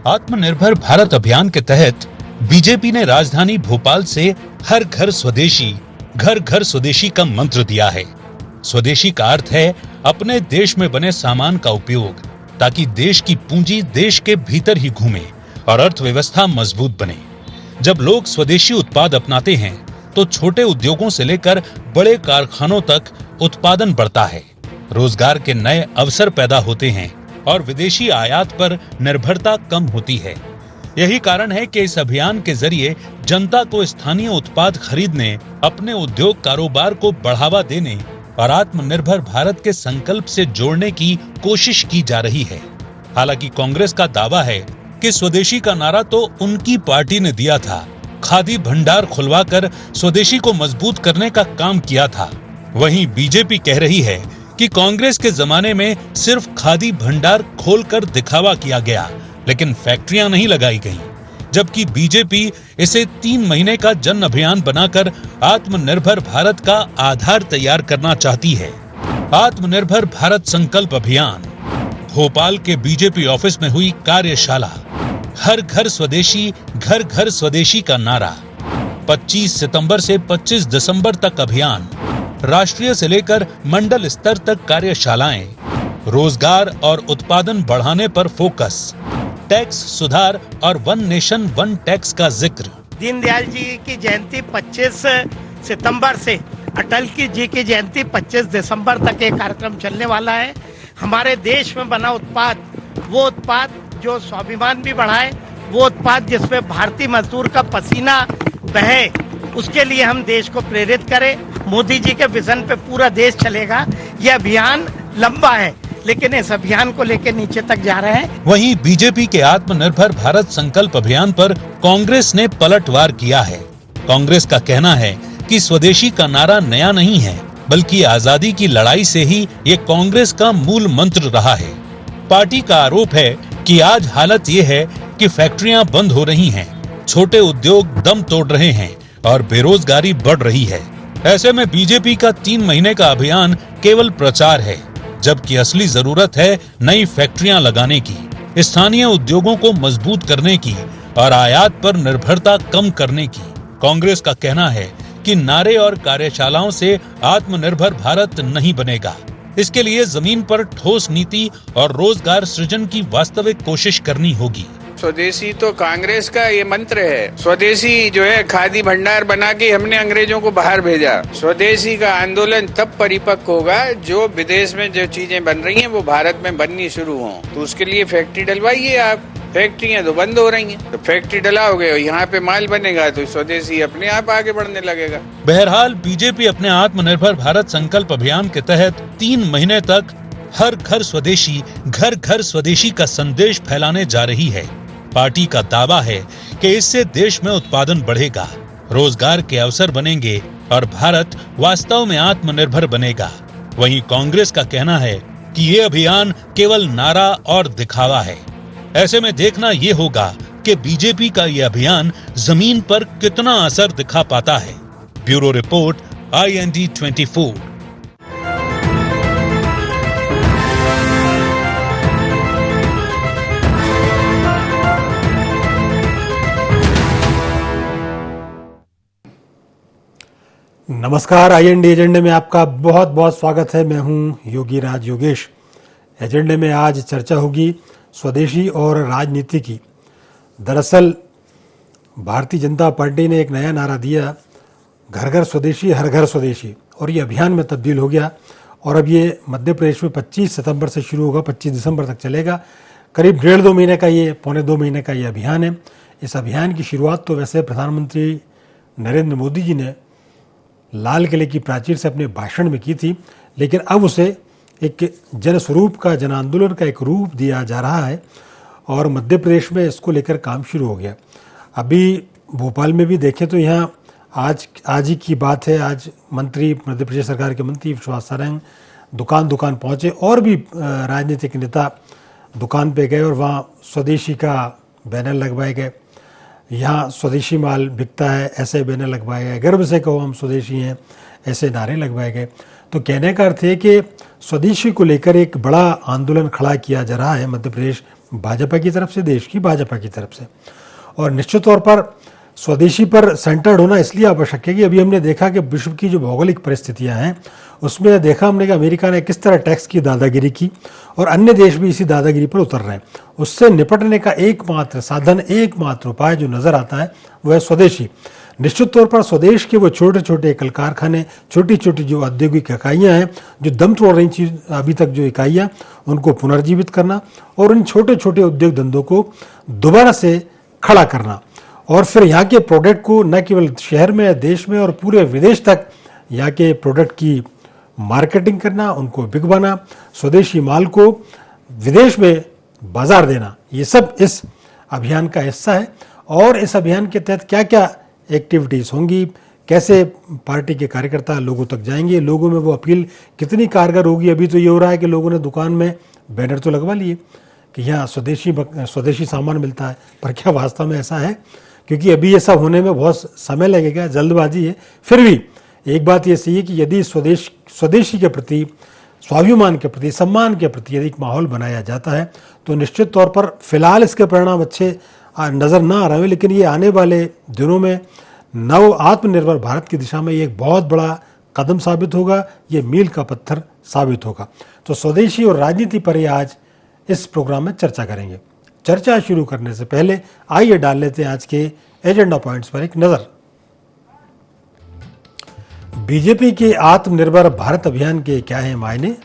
आत्मनिर्भर भारत अभियान के तहत बीजेपी ने राजधानी भोपाल से हर घर स्वदेशी का मंत्र दिया है। स्वदेशी का अर्थ है अपने देश में बने सामान का उपयोग, ताकि देश की पूंजी देश के भीतर ही घूमे और अर्थव्यवस्था मजबूत बने। जब लोग स्वदेशी उत्पाद अपनाते हैं तो छोटे उद्योगों से लेकर बड़े कारखानों तक उत्पादन बढ़ता है, रोजगार के नए अवसर पैदा होते हैं और विदेशी आयात पर निर्भरता कम होती है। यही कारण है कि इस अभियान के जरिए जनता को स्थानीय उत्पाद खरीदने, अपने उद्योग कारोबार को बढ़ावा देने और आत्मनिर्भर भारत के संकल्प से जोड़ने की कोशिश की जा रही है। हालांकि कांग्रेस का दावा है कि स्वदेशी का नारा तो उनकी पार्टी ने दिया था, खादी भंडार खुलवाकर स्वदेशी को मजबूत करने का काम किया था। वहीं बीजेपी कह रही है कि कांग्रेस के जमाने में सिर्फ खादी भंडार खोलकर दिखावा किया गया, लेकिन फैक्ट्रियां नहीं लगाई गईं, जबकि बीजेपी इसे 3 महीने का जन अभियान बनाकर आत्मनिर्भर भारत का आधार तैयार करना चाहती है। आत्मनिर्भर भारत संकल्प अभियान। भोपाल के बीजेपी ऑफिस में हुई कार्यशाला। हर घर स्वदेशी का नारा। 25 सितंबर से 25 दिसंबर तक अभियान। राष्ट्रीय से लेकर मंडल स्तर तक कार्यशालाएं। रोजगार और उत्पादन बढ़ाने पर फोकस। टैक्स सुधार और वन नेशन वन टैक्स का जिक्र। दीनदयाल जी की जयंती 25 सितंबर से अटल जी की जयंती 25 दिसंबर तक ये कार्यक्रम चलने वाला है। हमारे देश में बना उत्पाद, वो उत्पाद जो स्वाभिमान भी बढ़ाए, वो उत्पाद जिसमें भारतीय मजदूर का पसीना बहे, उसके लिए हम देश को प्रेरित करें। मोदी जी के विजन पे पूरा देश चलेगा। यह अभियान लंबा है, लेकिन इस अभियान को लेकर नीचे तक जा रहे हैं। वहीं बीजेपी के आत्मनिर्भर भारत संकल्प अभियान पर कांग्रेस ने पलटवार किया है। कांग्रेस का कहना है कि स्वदेशी का नारा नया नहीं है, बल्कि आजादी की लड़ाई से ही ये कांग्रेस का मूल मंत्र रहा है। पार्टी का आरोप है कि आज हालत ये है कि फैक्ट्रियां बंद हो रही हैं, छोटे उद्योग दम तोड़ रहे हैं और बेरोजगारी बढ़ रही है। ऐसे में बीजेपी का 3 महीने का अभियान केवल प्रचार है, जबकि असली जरूरत है नई फैक्ट्रियां लगाने की, स्थानीय उद्योगों को मजबूत करने की और आयात पर निर्भरता कम करने की। कांग्रेस का कहना है कि नारे और कार्यशालाओं से आत्मनिर्भर भारत नहीं बनेगा। इसके लिए जमीन पर ठोस नीति और रोजगार सृजन की वास्तविक कोशिश करनी होगी। स्वदेशी तो कांग्रेस का ये मंत्र है। स्वदेशी जो है खादी भंडार बना के हमने अंग्रेजों को बाहर भेजा। स्वदेशी का आंदोलन तब परिपक्व होगा जो विदेश में जो चीजें बन रही हैं वो भारत में बननी शुरू हों। तो उसके लिए फैक्ट्री डलवाइए आप। फैक्ट्रियां तो बंद हो रही हैं, तो फैक्ट्री डलाओगे, यहाँ पे माल बनेगा तो स्वदेशी अपने आप आगे बढ़ने लगेगा। बहरहाल बीजेपी अपने आत्मनिर्भर भारत संकल्प अभियान के तहत 3 महीने तक हर घर स्वदेशी का संदेश फैलाने जा रही है। पार्टी का दावा है कि इससे देश में उत्पादन बढ़ेगा, रोजगार के अवसर बनेंगे और भारत वास्तव में आत्मनिर्भर बनेगा। वहीं कांग्रेस का कहना है कि ये अभियान केवल नारा और दिखावा है। ऐसे में देखना ये होगा कि बीजेपी का ये अभियान जमीन पर कितना असर दिखा पाता है। Bureau report, IND 24। नमस्कार, IND एजेंडे में आपका बहुत बहुत स्वागत है। मैं हूं योगी राज योगेश। एजेंडे में आज चर्चा होगी स्वदेशी और राजनीति की। दरअसल भारतीय जनता पार्टी ने एक नया नारा दिया, घर घर स्वदेशी हर घर स्वदेशी, और ये अभियान में तब्दील हो गया। और अब ये मध्य प्रदेश में 25 सितंबर से शुरू होगा, 25 दिसंबर तक चलेगा। करीब 1.5-2 महीने का ये, 1.25-2 महीने का ये अभियान है। इस अभियान की शुरुआत तो वैसे प्रधानमंत्री नरेंद्र मोदी जी ने लाल किले की प्राचीर से अपने भाषण में की थी, लेकिन अब उसे एक जनस्वरूप का, जन आंदोलन का एक रूप दिया जा रहा है और मध्य प्रदेश में इसको लेकर काम शुरू हो गया। अभी भोपाल में भी देखें तो यहाँ आज ही की बात है, आज मंत्री, मध्य प्रदेश सरकार के मंत्री विश्वास सारंग दुकान पहुँचे और भी राजनीतिक नेता दुकान पे गए और वहाँ स्वदेशी का बैनर लगवाए गए। यहाँ स्वदेशी माल बिकता है ऐसे बैनर लगवाए गए, गर्व से कहो हम स्वदेशी हैं ऐसे नारे लगवाए गए। तो कहने का अर्थ है कि स्वदेशी को लेकर एक बड़ा आंदोलन खड़ा किया जा रहा है मध्य प्रदेश भाजपा की तरफ से, देश की भाजपा की तरफ से। और निश्चित तौर पर स्वदेशी पर सेंटर्ड होना इसलिए आवश्यक है कि अभी हमने देखा कि विश्व की जो भौगोलिक परिस्थितियां हैं उसमें देखा हमने कि अमेरिका ने किस तरह टैक्स की दादागिरी की और अन्य देश भी इसी दादागिरी पर उतर रहे हैं। उससे निपटने का एकमात्र साधन, एकमात्र उपाय जो नजर आता है वह है स्वदेशी। निश्चित तौर पर स्वदेश के वो छोटे छोटे कल कारखाने, छोटी छोटी जो औद्योगिक इकाइयाँ हैं जो दम तोड़ रही थी अभी तक जो इकाइयाँ, उनको पुनर्जीवित करना और उन छोटे छोटे उद्योग धंधों को दोबारा से खड़ा करना और फिर यहाँ के प्रोडक्ट को न केवल शहर में, देश में और पूरे विदेश तक यहाँ के प्रोडक्ट की मार्केटिंग करना, उनको बिकवाना, स्वदेशी माल को विदेश में बाजार देना, ये सब इस अभियान का हिस्सा है। और इस अभियान के तहत क्या क्या एक्टिविटीज़ होंगी, कैसे पार्टी के कार्यकर्ता लोगों तक जाएंगे, लोगों में वो अपील कितनी कारगर होगी। अभी तो ये हो रहा है कि लोगों ने दुकान में बैनर तो लगवा लिए कि यहाँ स्वदेशी सामान मिलता है, पर क्या वास्तव में ऐसा है? क्योंकि अभी ये सब होने में बहुत समय लगेगा, जल्दबाजी है। फिर भी एक बात ये सही है कि यदि स्वदेशी के प्रति, स्वाभिमान के प्रति, सम्मान के प्रति यदि एक माहौल बनाया जाता है तो निश्चित तौर पर फिलहाल इसके परिणाम अच्छे नज़र ना आ रहे हैं, लेकिन ये आने वाले दिनों में नव आत्मनिर्भर भारत की दिशा में ये एक बहुत बड़ा कदम साबित होगा, ये मील का पत्थर साबित होगा। तो स्वदेशी और राजनीति पर ही आज इस प्रोग्राम में चर्चा करेंगे। चर्चा शुरू करने से पहले आइए डाल लेते हैं आज के एजेंडा पॉइंट्स पर एक नजर। बीजेपी के आत्मनिर्भर भारत अभियान के क्या है मायने?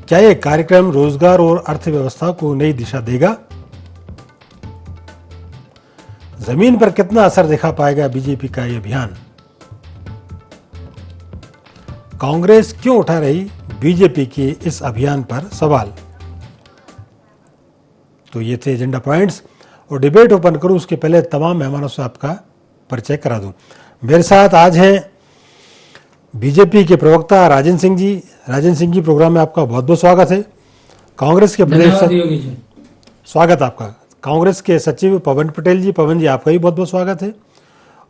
क्या यह कार्यक्रम रोजगार और अर्थव्यवस्था को नई दिशा देगा? जमीन पर कितना असर दिखा पाएगा बीजेपी का यह अभियान? कांग्रेस क्यों उठा रही बीजेपी के इस अभियान पर सवाल? तो ये थे एजेंडा पॉइंट्स और डिबेट ओपन करूं उसके पहले तमाम मेहमानों से आपका परिचय करा दूं। मेरे साथ आज हैं बीजेपी के प्रवक्ता राजन सिंह जी। राजन सिंह जी, प्रोग्राम में आपका बहुत बहुत स्वागत है। कांग्रेस के प्रदेश स्वागत आपका। कांग्रेस के सचिव पवन पटेल जी, पवन जी आपका भी बहुत बहुत स्वागत है।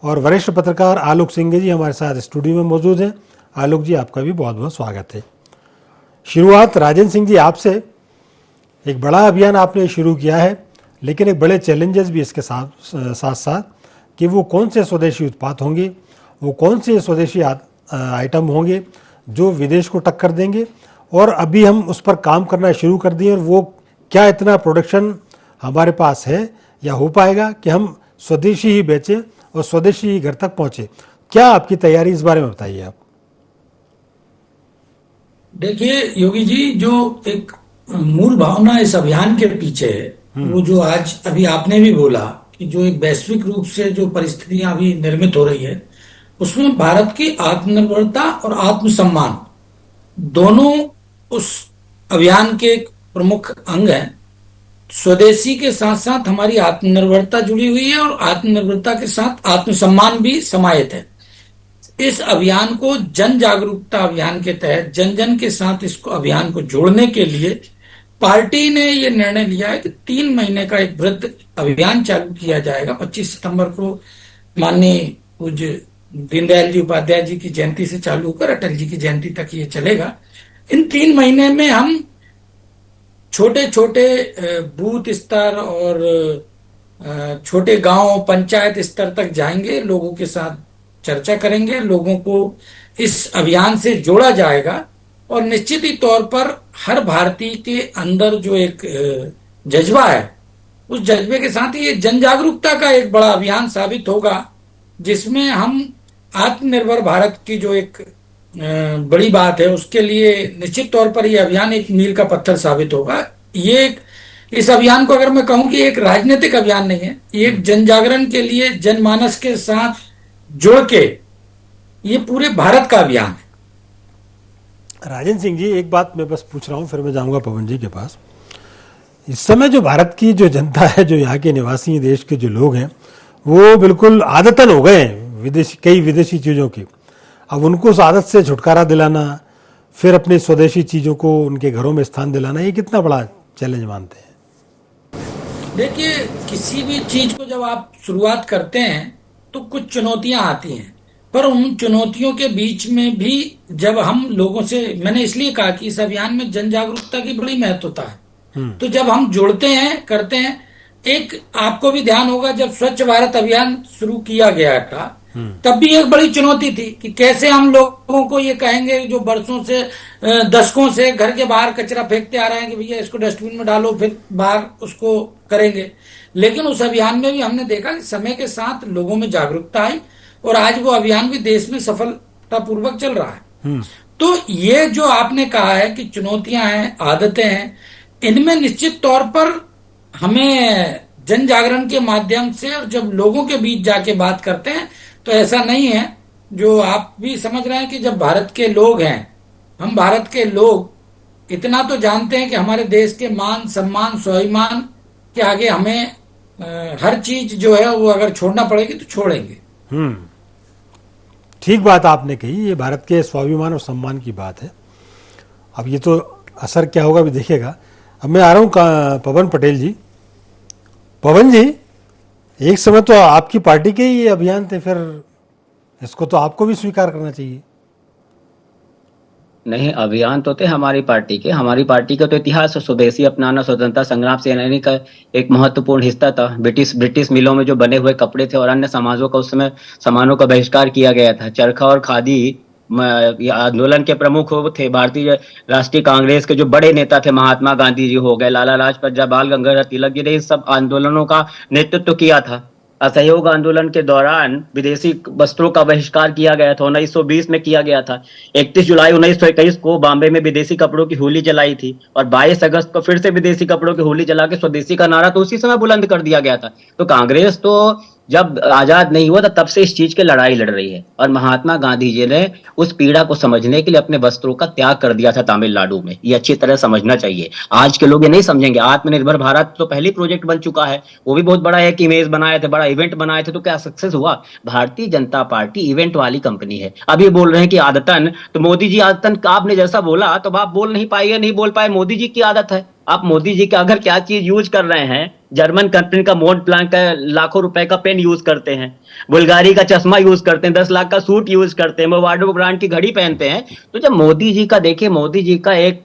और वरिष्ठ पत्रकार आलोक सिंह जी हमारे साथ स्टूडियो में मौजूद हैं। आलोक जी आपका भी बहुत बहुत स्वागत है। शुरुआत राजन सिंह जी आपसे। एक बड़ा अभियान आपने शुरू किया है, लेकिन एक बड़े चैलेंजेस भी इसके साथ साथ कि वो कौन से स्वदेशी उत्पाद होंगे, वो कौन से स्वदेशी आइटम होंगे जो विदेश को टक्कर देंगे, और अभी हम उस पर काम करना शुरू कर दिए और वो क्या इतना प्रोडक्शन हमारे पास है या हो पाएगा कि हम स्वदेशी ही बेचें और स्वदेशी ही घर तक पहुंचे? क्या आपकी तैयारी इस बारे में बताइए आप। देखिए योगी जी, जो एक मूल भावना इस अभियान के पीछे है वो जो आज अभी आपने भी बोला कि जो एक वैश्विक रूप से जो परिस्थितियां अभी निर्मित हो रही है उसमें भारत की आत्मनिर्भरता और आत्मसम्मान दोनों उस अभियान के एक प्रमुख अंग हैं। स्वदेशी के साथ साथ हमारी आत्मनिर्भरता जुड़ी हुई है और आत्मनिर्भरता के साथ आत्मसम्मान भी समाहित है। इस अभियान को जन जागरूकता अभियान के तहत जन जन के साथ इसको अभियान को जोड़ने के लिए पार्टी ने ये निर्णय लिया है कि 3 महीने का एक वृहद अभियान चालू किया जाएगा। 25 सितंबर को माननीय पूज्य दीनदयाल जी उपाध्याय जी की जयंती से चालू होकर अटल जी की जयंती तक ये चलेगा। इन 3 महीने में हम छोटे छोटे बूथ स्तर और छोटे गांव पंचायत स्तर तक जाएंगे, लोगों के साथ चर्चा करेंगे, लोगों को इस अभियान से जोड़ा जाएगा और निश्चित ही तौर पर हर भारतीय के अंदर जो एक जज्बा है उस जज्बे के साथ ही ये जन जागरूकता का एक बड़ा अभियान साबित होगा, जिसमें हम आत्मनिर्भर भारत की जो एक बड़ी बात है उसके लिए निश्चित तौर पर यह अभियान एक मील का पत्थर साबित होगा। ये इस अभियान को अगर मैं कहूं कि एक राजनीतिक अभियान नहीं है, ये एक जन जागरण के लिए जनमानस के साथ जोड़ के ये पूरे भारत का अभियान है। राजन सिंह जी, एक बात मैं बस पूछ रहा हूँ, फिर मैं जाऊंगा पवन जी के पास। इस समय जो भारत की जो जनता है, जो यहाँ के निवासी देश के जो लोग हैं, वो बिल्कुल आदतन हो गए हैं कई विदेशी चीज़ों की। अब उनको उस आदत से छुटकारा दिलाना, फिर अपनी स्वदेशी चीज़ों को उनके घरों में स्थान दिलाना, ये कितना बड़ा चैलेंज मानते हैं? देखिए, किसी भी चीज को जब आप शुरुआत करते हैं तो कुछ चुनौतियां आती हैं पर उन चुनौतियों के बीच में भी जब हम लोगों से, मैंने इसलिए कहा कि इस अभियान में जन जागरूकता की बड़ी महत्वता है। तो जब हम जुड़ते हैं, करते हैं, एक आपको भी ध्यान होगा जब स्वच्छ भारत अभियान शुरू किया गया था तब भी एक बड़ी चुनौती थी कि कैसे हम लोगों को ये कहेंगे जो बरसों से, दशकों से घर के बाहर कचरा फेंकते आ रहे हैं कि भैया इसको डस्टबिन में डालो, फिर बाहर उसको करेंगे। लेकिन उस अभियान में भी हमने देखा कि समय के साथ लोगों में जागरूकता आई और आज वो अभियान भी देश में सफलतापूर्वक चल रहा है। तो ये जो आपने कहा है कि चुनौतियां हैं, आदतें हैं, इनमें निश्चित तौर पर हमें जन जागरण के माध्यम से और जब लोगों के बीच जाके बात करते हैं तो ऐसा नहीं है, जो आप भी समझ रहे हैं कि जब भारत के लोग हैं, हम भारत के लोग इतना तो जानते हैं कि हमारे देश के मान सम्मान स्वाभिमान के आगे हमें हर चीज जो है वो अगर छोड़ना पड़ेगी तो छोड़ेंगे। ठीक बात आपने कही, ये भारत के स्वाभिमान और सम्मान की बात है। अब ये तो असर क्या होगा भी देखिएगा। अब मैं आ रहा हूँ पवन पटेल जी। पवन जी, एक समय तो आपकी पार्टी के ही ये अभियान थे, फिर इसको तो आपको भी स्वीकार करना चाहिए। नहीं, अभियान तो थे हमारी पार्टी के। हमारी पार्टी का तो इतिहास है, स्वदेशी अपनाना स्वतंत्रता संग्राम सेनानी का एक महत्वपूर्ण हिस्सा था। ब्रिटिश मिलों में जो बने हुए कपड़े थे और अन्य समाजों का उस समय सामानों का बहिष्कार किया गया था। चरखा और खादी आंदोलन के प्रमुख वो थे। भारतीय राष्ट्रीय कांग्रेस के जो बड़े नेता थे, महात्मा गांधी जी हो गए, लाला लाजपत राय, बाल गंगाधर तिलक जी ने इन सब आंदोलनों का नेतृत्व किया था। असहयोग आंदोलन के दौरान विदेशी वस्त्रों का बहिष्कार किया गया था, 1920 में किया गया था। 31 जुलाई 1921 को बॉम्बे में विदेशी कपड़ों की होली जलाई थी और 22 अगस्त को फिर से विदेशी कपड़ों की होली जला के स्वदेशी का नारा तो उसी समय बुलंद कर दिया गया था। तो कांग्रेस तो जब आजाद नहीं हुआ था तब से इस चीज की लड़ाई लड़ रही है। और महात्मा गांधी जी ने उस पीड़ा को समझने के लिए अपने वस्त्रों का त्याग कर दिया था तमिलनाडु में। ये अच्छी तरह समझना चाहिए। आज के लोग ये नहीं समझेंगे। आत्मनिर्भर भारत तो पहले प्रोजेक्ट बन चुका है, वो भी बहुत बड़ा एक इमेज बनाए थे, बड़ा इवेंट बनाए थे, तो क्या सक्सेस हुआ? भारतीय जनता पार्टी इवेंट वाली कंपनी है। अब ये बोल रहे हैं कि आदतन, तो मोदी जी आदतन, आपने जैसा बोला तो आप बोल नहीं पाए, नहीं बोल पाए। मोदी जी की आदत है। आप मोदी जी का अगर क्या चीज यूज कर रहे हैं, जर्मन कंपनी का मोंट ब्लांक का लाखों रुपए का पेन यूज करते हैं, बुल्गारी का चश्मा यूज करते हैं, 10 लाख का सूट यूज करते हैं, मोवाडो ब्रांड की घड़ी पहनते हैं। तो जब मोदी जी का देखिए, मोदी जी का एक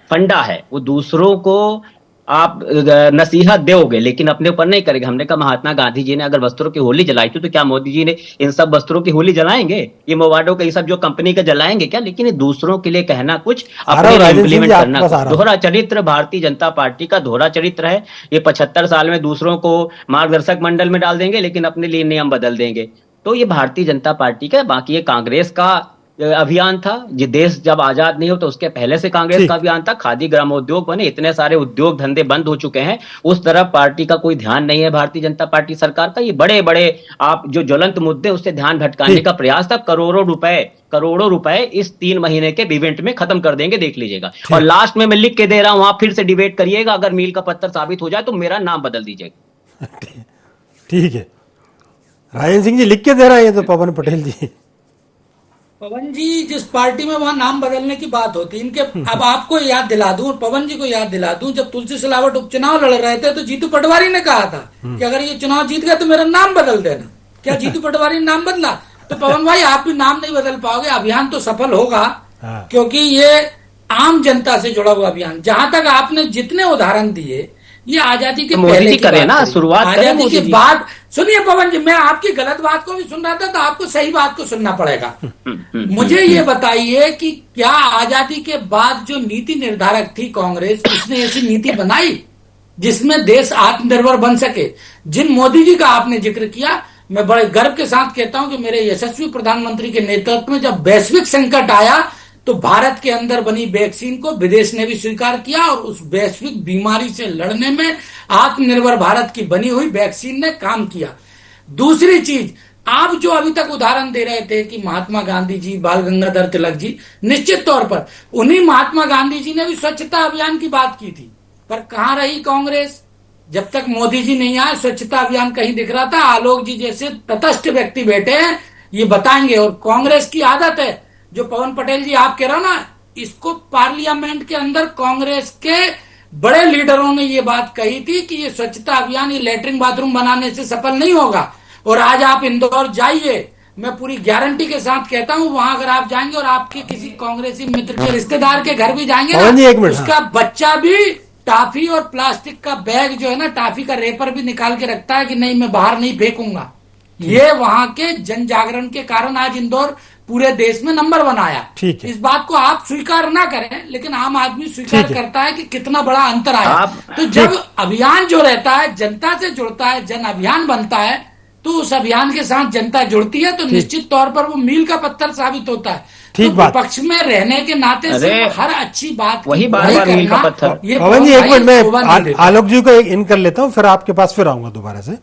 फंडा है, वो दूसरों को आप नसीहत दोगे लेकिन अपने ऊपर नहीं करेंगे। हमने कहा महात्मा गांधी जी ने अगर वस्त्रों की होली जलाई थी तो क्या मोदी जी ने इन सब वस्त्रों की होली जलाएंगे? ये मोवाडो के ये सब जो कंपनी के जलाएंगे क्या? लेकिन ये दूसरों के लिए कहना कुछ, अपने लिए इंप्लीमेंट करना कुछ। दोहरा चरित्र भारतीय जनता पार्टी का दोहरा चरित्र है। ये 75 साल में दूसरों को मार्गदर्शक मंडल में डाल देंगे लेकिन अपने लिए नियम बदल देंगे। तो ये भारतीय जनता पार्टी का, बाकी ये कांग्रेस का अभियान था। ये देश जब आजाद नहीं हो तो उसके पहले से कांग्रेस का अभियान था। खादी ग्रामोद्योग बने, इतने सारे उद्योग धंधे बंद हो चुके हैं, उस तरफ पार्टी का कोई ध्यान नहीं है भारतीय जनता पार्टी सरकार का। ये बड़े बड़े आप जो ज्वलंत मुद्दे उससे ध्यान भटकाने का प्रयास था। करोड़ों रुपए इस 3 महीने के इवेंट में खत्म कर देंगे, देख लीजिएगा। और लास्ट में मैं लिख के दे रहा हूं, आप फिर से डिबेट करिएगा, अगर मील का पत्थर साबित हो जाए तो मेरा नाम बदल दीजिएगा। ठीक है, राजेंद्र सिंह जी लिख के दे रहे हैं तो पवन पटेल जी। पवन जी, जिस पार्टी में वहां नाम बदलने की बात होती इनके, अब आपको याद दिला दूं और पवन जी को याद दिला दूं, जब तुलसी सिलावट उपचुनाव लड़ रहे थे तो जीतू पटवारी ने कहा था कि अगर ये चुनाव जीत गए तो मेरा नाम बदल देना। क्या जीतू पटवारी ने नाम बदला? तो पवन भाई, आप भी नाम नहीं बदल पाओगे। अभियान तो सफल होगा क्योंकि ये आम जनता से जुड़ा हुआ अभियान। जहां तक आपने जितने उदाहरण दिए, ये आजादी के पहले की करे ना, शुरुआत आजादी के बाद। सुनिए पवन जी, मैं आपकी गलत बात को भी सुन रहा था तो आपको सही बात को सुनना पड़ेगा। मुझे ये बताइए कि क्या आजादी के बाद जो नीति निर्धारक थी कांग्रेस, उसने ऐसी नीति बनाई जिसमें देश आत्मनिर्भर बन सके? जिन मोदी जी का आपने जिक्र किया, मैं बड़े गर्व के साथ कहता हूं कि मेरे यशस्वी प्रधानमंत्री के नेतृत्व में जब वैश्विक संकट आया तो भारत के अंदर बनी वैक्सीन को विदेश ने भी स्वीकार किया और उस वैश्विक बीमारी से लड़ने में आत्मनिर्भर भारत की बनी हुई वैक्सीन ने काम किया। दूसरी चीज, आप जो अभी तक उदाहरण दे रहे थे कि महात्मा गांधी जी, बाल गंगाधर तिलक जी, निश्चित तौर पर उन्हीं महात्मा गांधी जी ने भी स्वच्छता अभियान की बात की थी। पर कहां रही कांग्रेस? जब तक मोदी जी नहीं आए स्वच्छता अभियान कहीं दिख रहा था। आलोक जी जैसे तटस्थ व्यक्ति बैठे हैं, ये बताएंगे। और कांग्रेस की आदत है, जो पवन पटेल जी आप कह रहे हो ना, इसको पार्लियामेंट के अंदर कांग्रेस के बड़े लीडरों ने ये बात कही थी कि ये स्वच्छता अभियान, ये लैट्रिन बाथरूम बनाने से सफल नहीं होगा। और आज आप इंदौर जाइए, मैं पूरी गारंटी के साथ कहता हूं, वहां अगर आप जाएंगे और आपके किसी कांग्रेसी मित्र के रिश्तेदार के घर भी जाएंगे पवन जी, एक ना, मिनट, उसका बच्चा भी टाफी और प्लास्टिक का बैग जो है ना, टाफी का रेपर भी निकाल के रखता है कि नहीं मैं बाहर नहीं फेंकूंगा। ये वहां के जन जागरण के कारण आज इंदौर पूरे देश में नंबर 1 आया। ठीक है। इस बात को आप स्वीकार ना करें, लेकिन आम आदमी स्वीकार करता है कि कितना बड़ा अंतर आया। तो जब अभियान जो रहता है जनता से जुड़ता है, जन अभियान बनता है, तो उस अभियान के साथ जनता जुड़ती है, तो निश्चित तौर पर वो मील का पत्थर साबित होता है। ठीक तो बात। पक्ष में रहने के नाते से हर अच्छी बात वही बार-बार मील का पत्थर। पवन जी, एक मिनट, मैं आलोक जी को एक इन कर लेता हूं, फिर आपके पास फिर आऊंगा दोबारा से।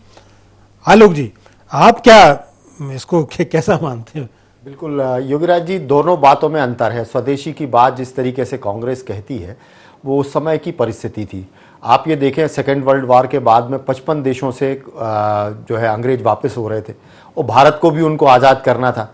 आलोक जी, आप क्या इसको कैसा मानते हैं? बिल्कुल योगीराज जी, दोनों बातों में अंतर है। स्वदेशी की बात जिस तरीके से कांग्रेस कहती है वो उस समय की परिस्थिति थी। आप ये देखें, सेकेंड वर्ल्ड वॉर के बाद में 55 देशों से जो है अंग्रेज वापस हो रहे थे और भारत को भी उनको आज़ाद करना था।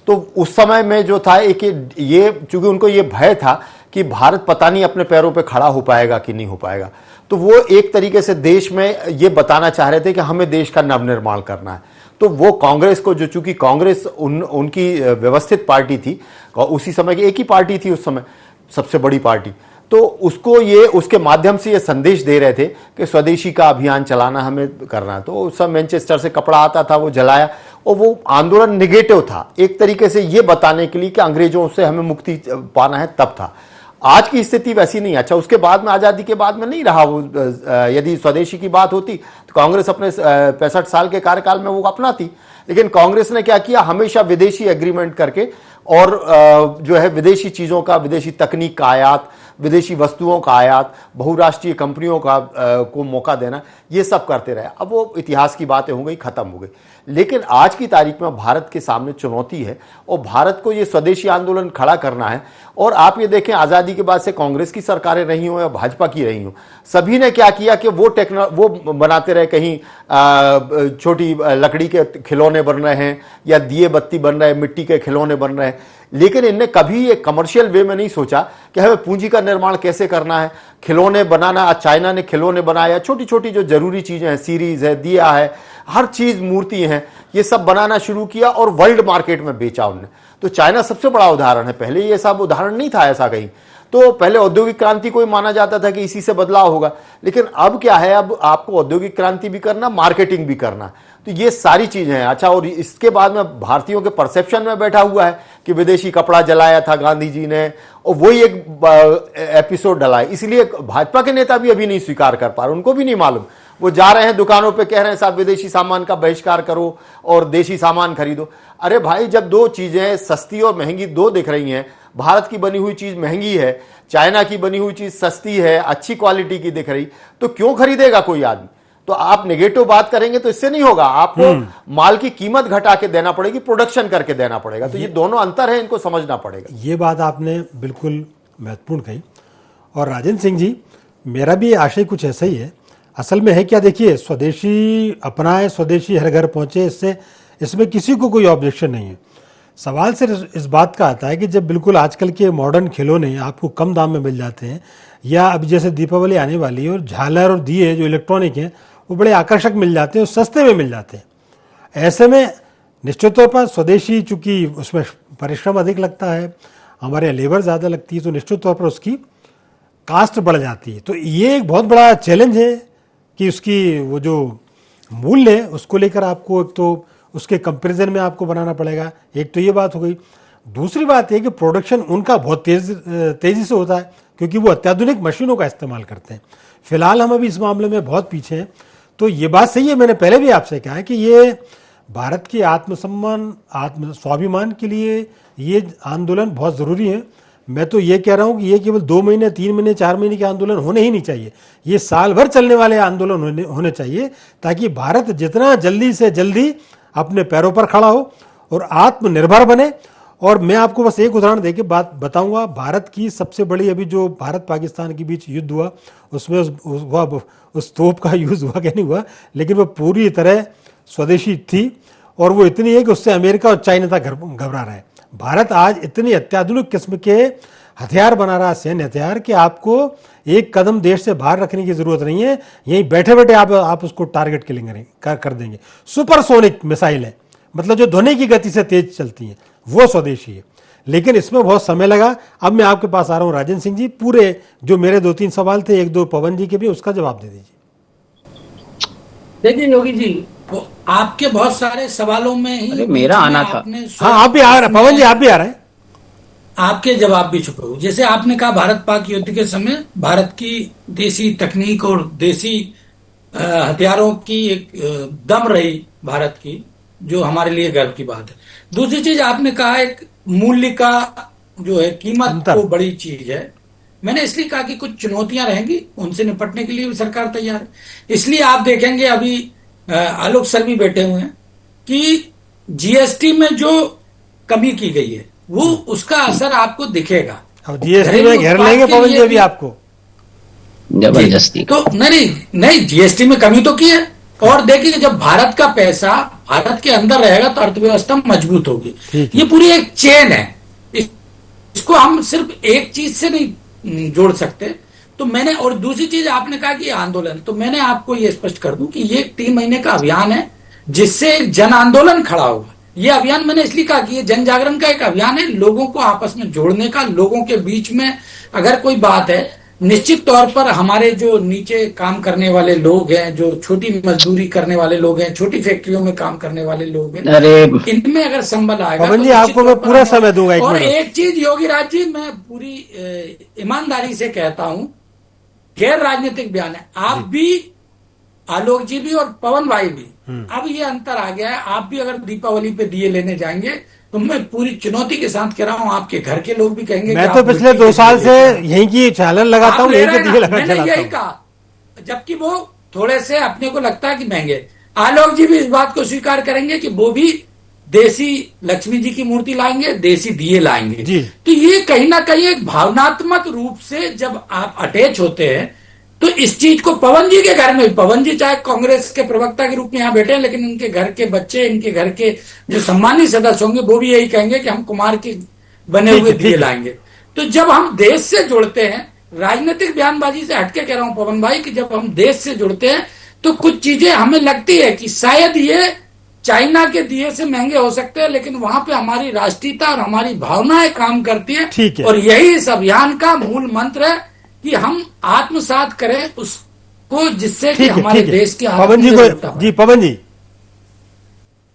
तो उस समय में जो था एक ये, चूंकि उनको ये भय था कि भारत पता नहीं अपने पैरों पे खड़ा हो पाएगा कि नहीं हो पाएगा, तो वो एक तरीके से देश में ये बताना चाह रहे थे कि हमें देश का नवनिर्माण करना है। तो वो कांग्रेस को, जो चूंकि कांग्रेस उनकी व्यवस्थित पार्टी थी, उसी समय की एक ही पार्टी थी उस समय, सबसे बड़ी पार्टी, तो उसको ये उसके माध्यम से ये संदेश दे रहे थे कि स्वदेशी का अभियान चलाना हमें करना है। तो उस समय मैनचेस्टर से कपड़ा आता था, वो जलाया, और वो आंदोलन निगेटिव था, एक तरीके से ये बताने के लिए कि अंग्रेजों से हमें मुक्ति पाना है, तब था। आज की स्थिति वैसी नहीं। अच्छा, उसके बाद में, आज़ादी के बाद में नहीं रहा वो। यदि स्वदेशी की बात होती तो कांग्रेस अपने 65 साल के कार्यकाल में वो अपनाती, लेकिन कांग्रेस ने क्या किया, हमेशा विदेशी एग्रीमेंट करके और जो है विदेशी चीज़ों का, विदेशी तकनीक का आयात, विदेशी वस्तुओं का आयात, बहुराष्ट्रीय कंपनियों का को मौका देना, ये सब करते रहे। अब वो इतिहास की बातें हो गई, खत्म हो गई। लेकिन आज की तारीख में भारत के सामने चुनौती है और भारत को ये स्वदेशी आंदोलन खड़ा करना है। और आप ये देखें, आज़ादी के बाद से कांग्रेस की सरकारें रही हों या भाजपा की रही हों, सभी ने क्या किया कि वो बनाते रहे, कहीं छोटी लकड़ी के खिलौने बन रहे हैं या दिए बत्ती बन रहे हैं, मिट्टी के खिलौने बन रहे हैं, लेकिन इनने कभी एक कमर्शियल वे में नहीं सोचा कि हमें पूंजी का निर्माण कैसे करना है, खिलौने बनाना। आज चाइना ने खिलौने बनाया, छोटी छोटी जो जरूरी चीजें हैं, सीरीज है, दिया है, हर चीज, मूर्ति है, ये सब बनाना शुरू किया और वर्ल्ड मार्केट में बेचा उनने। तो चाइना सबसे बड़ा उदाहरण है। पहले ये सब उदाहरण नहीं था ऐसा कहीं। तो पहले औद्योगिक क्रांति को ही माना जाता था कि इसी से बदलाव होगा, लेकिन अब क्या है, अब आपको औद्योगिक क्रांति भी करना, मार्केटिंग भी करना, तो ये सारी चीजें हैं। अच्छा, और इसके बाद में भारतीयों के परसेप्शन में बैठा हुआ है कि विदेशी कपड़ा जलाया था गांधी जी ने, और वही एक एपिसोड डला है। इसलिए भाजपा के नेता भी अभी नहीं स्वीकार कर पा रहे, उनको भी नहीं मालूम। वो जा रहे हैं दुकानों पे, कह रहे हैं साहब विदेशी सामान का बहिष्कार करो और देशी सामान खरीदो। अरे भाई, जब दो चीजें सस्ती और महंगी दो दिख रही हैं, भारत की बनी हुई चीज महंगी है, चाइना की बनी हुई चीज सस्ती है, अच्छी क्वालिटी की दिख रही, तो क्यों खरीदेगा कोई आदमी? तो आप नेगेटिव बात करेंगे तो इससे नहीं होगा, आपको माल की कीमत घटा के देना पड़ेगी, प्रोडक्शन करके देना पड़ेगा। तो ये दोनों अंतर है, इनको समझना पड़ेगा। ये बात आपने बिल्कुल महत्वपूर्ण कही। और राजेंद्र सिंह जी, मेरा भी आशय कुछ ऐसा ही है। असल में है क्या, देखिए, स्वदेशी अपनाए, स्वदेशी हर घर पहुंचे, इसमें किसी को कोई ऑब्जेक्शन नहीं है। सवाल सिर्फ इस बात का आता है कि जब बिल्कुल आजकल के मॉडर्न खिलौने आपको कम दाम में मिल जाते हैं, या अब जैसे दीपावली आने वाली है और झालर और दिए जो इलेक्ट्रॉनिक हैं वो बड़े आकर्षक मिल जाते हैं और सस्ते में मिल जाते हैं, ऐसे में निश्चित तौर पर स्वदेशी, चूंकि उसमें परिश्रम अधिक लगता है, हमारे यहाँ लेबर ज़्यादा लगती है, तो निश्चित तौर पर उसकी कास्ट बढ़ जाती है। तो ये एक बहुत बड़ा चैलेंज है कि उसकी वो जो मूल्य है उसको लेकर आपको एक तो उसके कंपैरिजन में आपको बनाना पड़ेगा। एक तो ये बात हो गई। दूसरी बात है कि प्रोडक्शन उनका बहुत तेज़ी से होता है, क्योंकि वो अत्याधुनिक मशीनों का इस्तेमाल करते हैं। फिलहाल हम अभी इस मामले में बहुत पीछे हैं। तो ये बात सही है, मैंने पहले भी आपसे कहा है कि ये भारत के आत्मसम्मान, स्वाभिमान के लिए ये आंदोलन बहुत ज़रूरी है। मैं तो ये कह रहा हूँ कि ये केवल 2 महीने, 3 महीने, 4 महीने के आंदोलन होने ही नहीं चाहिए, ये साल भर चलने वाले आंदोलन होने चाहिए, ताकि भारत जितना जल्दी से जल्दी अपने पैरों पर खड़ा हो और आत्मनिर्भर बने। और मैं आपको बस एक उदाहरण देके बात बताऊंगा। भारत की सबसे बड़ी, अभी जो भारत पाकिस्तान के बीच युद्ध हुआ, उसमें उस तोप का यूज़ हुआ क्या नहीं हुआ, लेकिन वो पूरी तरह स्वदेशी थी, और वो इतनी है कि उससे अमेरिका और चाइना तक घबरा रहा है। भारत आज इतनी अत्याधुनिक किस्म के हथियार बना रहा है, सैन्य हथियार, कि आपको एक कदम देश से बाहर रखने की जरूरत नहीं है, यहीं बैठे बैठे आप उसको टारगेट किलिंग कर देंगे। सुपरसोनिक मिसाइल है, मतलब जो ध्वनि की गति से तेज चलती हैं, वो स्वदेशी है। लेकिन इसमें बहुत समय लगा। अब मैं आपके पास आ रहा हूं राजेंद्र सिंह जी, पूरे जो मेरे 2-3 सवाल थे, 1-2 पवन जी के भी, उसका जवाब दे दीजिए। देखिए योगी जी, वो आपके बहुत सारे सवालों में ही मेरा आना था। हाँ, आप भी आ रहे हैं पवन जी, आप भी आ रहे हैं। आपके जवाब भी छुपे हुए। जैसे आपने कहा भारत पाक युद्ध के समय भारत की देसी तकनीक और देसी हथियारों की एक दम रही भारत की, जो हमारे लिए गर्व की बात है। दूसरी चीज आपने कहा एक मूल्य का जो है कीमत वो बड़ी चीज है। मैंने इसलिए कहा कि कुछ चुनौतियां रहेंगी, उनसे निपटने के लिए भी सरकार तैयार है। इसलिए आप देखेंगे अभी आलोक सर भी बैठे हुए हैं कि जीएसटी में जो कमी की गई है वो उसका असर आपको दिखेगा। अब जीएसटी में घेर लेंगे पवन जी अभी आपको जबरदस्ती। तो नहीं जीएसटी में कमी तो की है। और देखिए जब भारत का पैसा भारत के अंदर रहेगा तो अर्थव्यवस्था मजबूत होगी। ये पूरी एक चेन है, इसको हम सिर्फ एक चीज से नहीं जोड़ सकते। तो मैंने, और दूसरी चीज आपने कहा कि आंदोलन, तो मैंने आपको ये स्पष्ट कर दूं कि ये 3 महीने का अभियान है जिससे एक जन आंदोलन खड़ा होगा। ये अभियान मैंने इसलिए कहा कि ये जन जागरण का एक अभियान है, लोगों को आपस में जोड़ने का। लोगों के बीच में अगर कोई बात है, निश्चित तौर पर हमारे जो नीचे काम करने वाले लोग हैं, जो छोटी मजदूरी करने वाले लोग हैं, छोटी फैक्ट्रियों में काम करने वाले लोग हैं, इनमें अगर संबल आएगा पवन जी आपको मैं पूरा समय दूंगा। और एक चीज योगी राज जी, मैं पूरी ईमानदारी से कहता हूं, गैर राजनीतिक बयान है। आप भी, आलोक जी भी और पवन भाई भी, अब ये अंतर आ गया है। आप भी अगर दीपावली पे दिए लेने जाएंगे तो मैं पूरी चुनौती के साथ कह रहा हूं, आपके घर के लोग भी कहेंगे। मैं तो पिछले 2 साल से यहीं की चालन लगाता हूं, यहीं के दिए लगा मैंने यही कहा, जबकि वो थोड़े से अपने को लगता है कि महंगे। आलोक जी भी इस बात को स्वीकार करेंगे कि वो भी देसी लक्ष्मी जी की मूर्ति लाएंगे, देसी दिए लाएंगे। तो ये कहीं ना कहीं एक भावनात्मक रूप से जब आप अटैच होते हैं तो इस चीज को पवन जी के घर में, पवन जी चाहे कांग्रेस के प्रवक्ता के रूप में यहाँ बैठे हैं, लेकिन इनके घर के बच्चे, इनके घर के जो सम्मानित सदस्य होंगे वो भी यही कहेंगे कि हम कुमार के बने हुए दिए लाएंगे। तो जब हम देश से जुड़ते हैं, राजनीतिक बयानबाजी से हटके कह रहा हूं पवन भाई, कि जब हम देश से जुड़ते हैं तो कुछ चीजें हमें लगती है कि शायद ये चाइना के दिए से महंगे हो सकते हैं, लेकिन वहां पे हमारी राष्ट्रीयता और हमारी भावनाएं काम करती है। और यही इस अभियान का मूल मंत्र है कि हम आत्मसात करें उसको, जिससे कि हमारे देश की पवन जी को। जी पवन जी,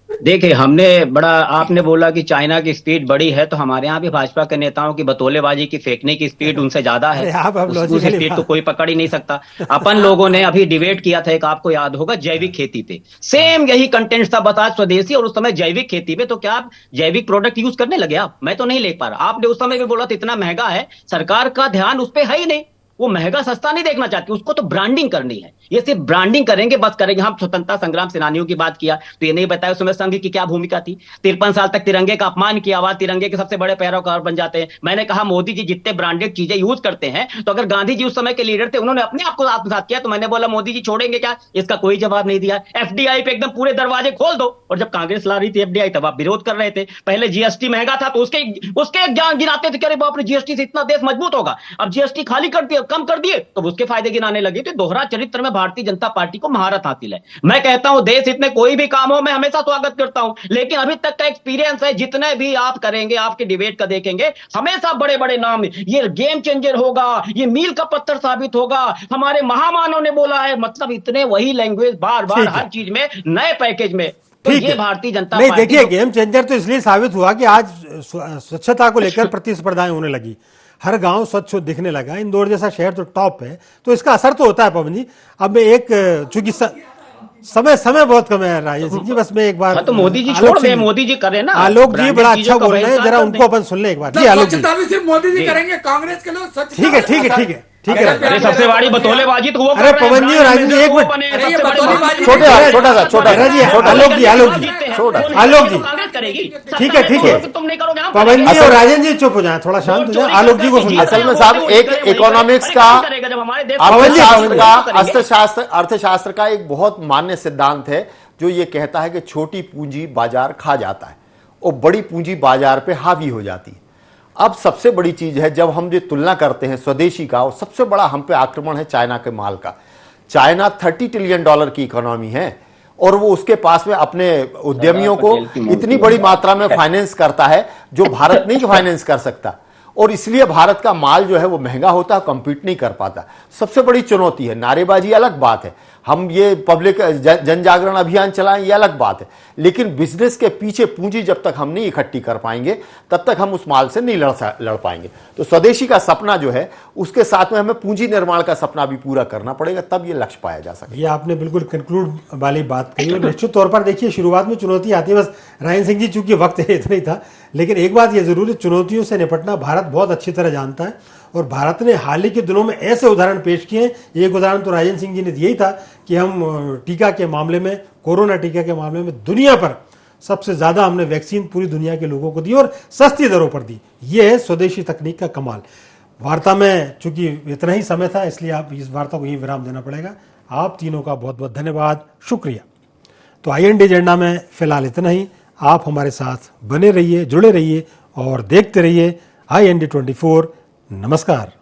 देखिए हमने बड़ा, आपने बोला कि चाइना की स्पीड बड़ी है, तो हमारे यहाँ भी भाजपा के नेताओं की बतौलेबाजी की फेंकने की स्पीड उनसे ज्यादा है। उस स्पीड को कोई पकड़ ही नहीं सकता। अपन लोगों ने अभी डिबेट किया था एक, आपको याद होगा, जैविक खेती पे। सेम यही कंटेंट था, बता स्वदेशी और उस समय जैविक खेती पे। तो क्या आप जैविक प्रोडक्ट यूज करने लगे? आप, मैं तो नहीं ले पा रहा। आपने उस समय भी बोला था इतना महंगा है, सरकार का ध्यान उस पर है ही नहीं। वो महंगा सस्ता नहीं देखना चाहती, उसको तो ब्रांडिंग करनी है। ये सिर्फ ब्रांडिंग करेंगे, बस करेंगे। हम स्वतंत्रता संग्राम सेनानियों की बात किया तो ये नहीं बताया उस समय संघ की क्या भूमिका थी। 53 साल तक तिरंगे का अपमान किया, आवाज तिरंगे के सबसे बड़े पैरोकार बन जाते हैं। मैंने कहा मोदी जी जितने ब्रांडेड चीजें यूज करते हैं, तो अगर गांधी जी उस समय के लीडर थे, उन्होंने अपने आप को आत्मसात किया, तो मैंने बोला मोदी जी छोड़ेंगे क्या? इसका कोई जवाब नहीं दिया। एफडीआई पे एकदम पूरे दरवाजे खोल दो, और जब कांग्रेस ला रही थी एफडीआई तब आप विरोध कर रहे थे। पहले जीएसटी महंगा था तो उसके ज्ञान गिनाते थे, अरे बाप रे जीएसटी से इतना देश मजबूत होगा। अब जीएसटी खाली कर दिया, कम कर दिए, तो उसके फायदे गिनाने लगे। तो दोहरा चरित्र में भारतीय जनता पार्टी को महारत हासिल है। मैं कहता हूं देश इतने कोई भी काम हो मैं हमेशा स्वागत करता हूं, लेकिन अभी तक का एक्सपीरियंस है, जितने भी आप करेंगे, आपके डिबेट का देखेंगे, हमेशा बड़े बड़े नाम, ये गेम चेंजर होगा, ये मील का पत्थर साबित होगा, हमारे महामानव ने बोला है, मतलब इतने वही लैंग्वेज बार बार हर चीज में, नए पैकेज में। तो ये भारतीय जनता पार्टी, नहीं देखिए गेम चेंजर तो इसलिए साबित हुआ कि आज स्वच्छता को लेकर प्रतिस्पर्धाएं होने लगी, हर गांव स्वच्छ दिखने लगा। इंदौर जैसा शहर तो टॉप है, तो इसका असर तो होता है पवन जी। अब मैं एक, चूंकि समय बहुत कम है राजेश सिंह जी, बस मैं एक बार, तो मोदी जी छोड़ दे, मोदी जी करें ना। आलोक जी बड़ा अच्छा बोल रहे हैं, जरा उनको अपन सुन ले एक बार। जी आलोक जी, सिर्फ मोदी जी करेंगे, कांग्रेस के लोग स्वच्छ। ठीक है अरे सबसे बड़ी बतौलेबाजी तो वो, अरे पवन जी और राजेश जी एक मिनट, आलोक जी ठीक है पवन जी और राजेंद्र जी चुप हो जाए, थोड़ा शांत हो जाए, आलोक जी को सुनिए। असल में साहब एक इकोनॉमिक्स का, अर्थशास्त्र का एक बहुत मान्य सिद्धांत है जो ये कहता है कि छोटी पूंजी बाजार खा जाता है और बड़ी पूंजी बाजार पे हावी हो जाती है। अब सबसे बड़ी चीज है, जब हम जो तुलना करते हैं स्वदेशी का, और सबसे बड़ा हम पे आक्रमण है चाइना के माल का। चाइना $30 ट्रिलियन की इकोनॉमी है और वो उसके पास में अपने उद्यमियों को इतनी बड़ी मात्रा में फाइनेंस करता है जो भारत नहीं फाइनेंस कर सकता, और इसलिए भारत का माल जो है वो महंगा होता, कम्पीट नहीं कर पाता। सबसे बड़ी चुनौती है। नारेबाजी अलग बात है, हम ये पब्लिक जन जागरण अभियान चलाएं ये अलग बात है, लेकिन बिजनेस के पीछे पूंजी जब तक हम नहीं इकट्ठी कर पाएंगे तब तक हम उस माल से नहीं लड़ पाएंगे। तो स्वदेशी का सपना जो है उसके साथ में हमें पूंजी निर्माण का सपना भी पूरा करना पड़ेगा, तब ये लक्ष्य पाया जा सके। ये आपने बिल्कुल कंक्लूड वाली बात कही, और निश्चित तौर पर देखिए शुरुआत में चुनौती आती है। बस रायन सिंह जी चूंकि वक्त है इतना ही था, लेकिन एक बात ये जरूर है, चुनौतियों से निपटना भारत बहुत अच्छी तरह जानता है, और भारत ने हाल ही के दिनों में ऐसे उदाहरण पेश किए हैं। एक उदाहरण तो राजन सिंह जी ने यही था कि हम टीका के मामले में, कोरोना टीका के मामले में दुनिया पर सबसे ज्यादा हमने वैक्सीन पूरी दुनिया के लोगों को दी और सस्ती दरों पर दी। ये है स्वदेशी तकनीक का कमाल। वार्ता में चूंकि इतना ही समय था, इसलिए आप इस वार्ता को यही विराम देना पड़ेगा। आप तीनों का बहुत बहुत धन्यवाद, शुक्रिया। तो IND एजेंडा में फिलहाल इतना ही। आप हमारे साथ बने रहिए, जुड़े रहिए और देखते रहिए IND 24। नमस्कार।